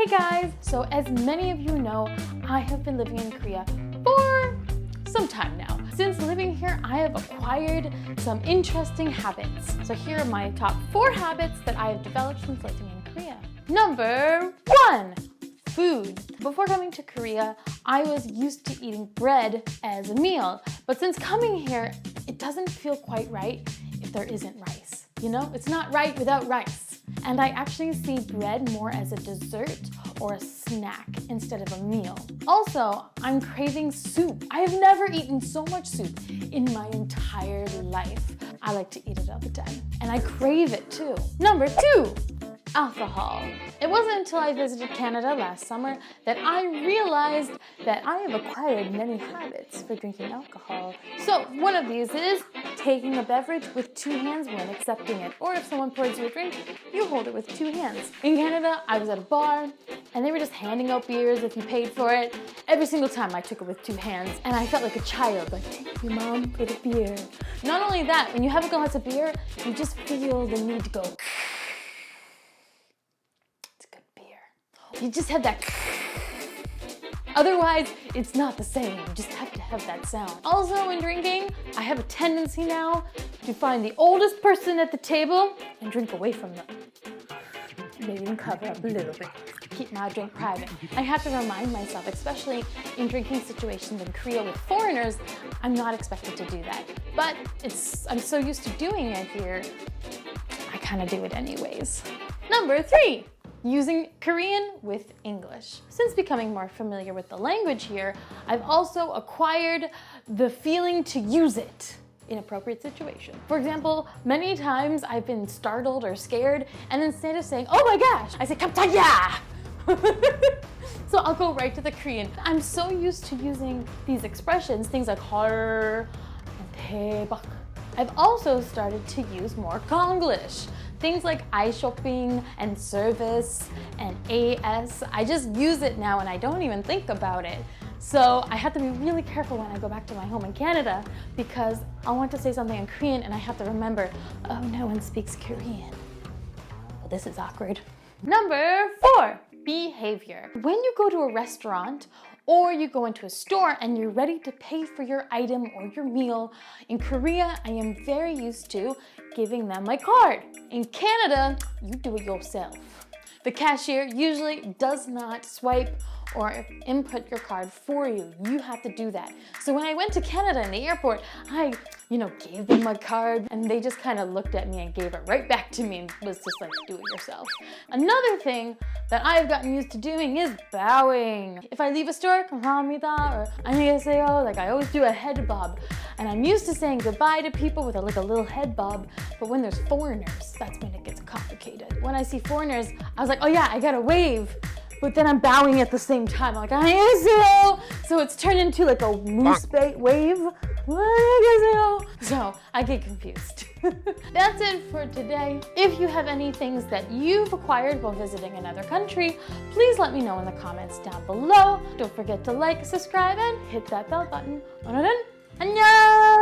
Hey guys! So as many of you know, I have been living in Korea for some time now. Since living here, I have acquired some interesting habits. So here are my top 4 habits that I have developed since living in Korea. Number 1, food. Before coming to Korea, I was used to eating bread as a meal. But since coming here, it doesn't feel quite right if there isn't rice. You know, it's not right without rice. And I actually see bread more as a dessert or a snack instead of a meal. Also, I'm craving soup. I have never eaten so much soup in my entire life. I like to eat it all the time. And I crave it too. Number 2, alcohol. It wasn't until I visited Canada last summer that I realized that I have acquired many habits for drinking alcohol. So one of these is taking a beverage with 2 hands when accepting it. Or if someone pours you a drink, you hold it with 2 hands. In Canada, I was at a bar and they were just handing out beers if you paid for it. Every single time I took it with 2 hands and I felt like a child, like, thank you mom for the beer. Not only that, when you have a glass of beer, you just feel the need to go. It's good beer. You just have that. Otherwise, it's not the same. You just have to have that sound. Also, when drinking, I have a tendency now to find the oldest person at the table and drink away from them. Maybe even cover up a little bit. Keep my drink private. I have to remind myself, especially in drinking situations in Korea with foreigners, I'm not expected to do that. But I'm so used to doing it here, I kind of do it anyways. Number 3. Using Korean with English. Since becoming more familiar with the language here, I've also acquired the feeling to use it in appropriate situations. For example, many times I've been startled or scared, and instead of saying, oh my gosh, I say, 깜짝이야! So I'll go right to the Korean. I'm so used to using these expressions, things like 헐 and 대박. I've also started to use more Konglish. Things like I-shopping and service and AS. I just use it now and I don't even think about it. So I have to be really careful when I go back to my home in Canada because I want to say something in Korean and I have to remember, oh, no one speaks Korean. Well, this is awkward. Number 4, behavior. When you go to a restaurant or you go into a store and you're ready to pay for your item or your meal, in Korea, I am very used to giving them my card. In Canada, you do it yourself. The cashier usually does not swipe or input your card for you. You have to do that. So when I went to Canada in the airport, I gave them my card and they just kind of looked at me and gave it right back to me and was just like, do it yourself. Another thing that I've gotten used to doing is bowing. If I leave a store, 가능하나 or 안녕하세요, like I always do a head bob. And I'm used to saying goodbye to people with a little head bob, but when there's foreigners, that's when it gets complicated. When I see foreigners, I was like, oh yeah, I gotta wave. But then I'm bowing at the same time. I'm like, 안녕하세요. So it's turned into like a moose wave. 안녕하세요. So I get confused. That's it for today. If you have any things that you've acquired while visiting another country, please let me know in the comments down below. Don't forget to like, subscribe, and hit that bell button. 오늘은 안녕!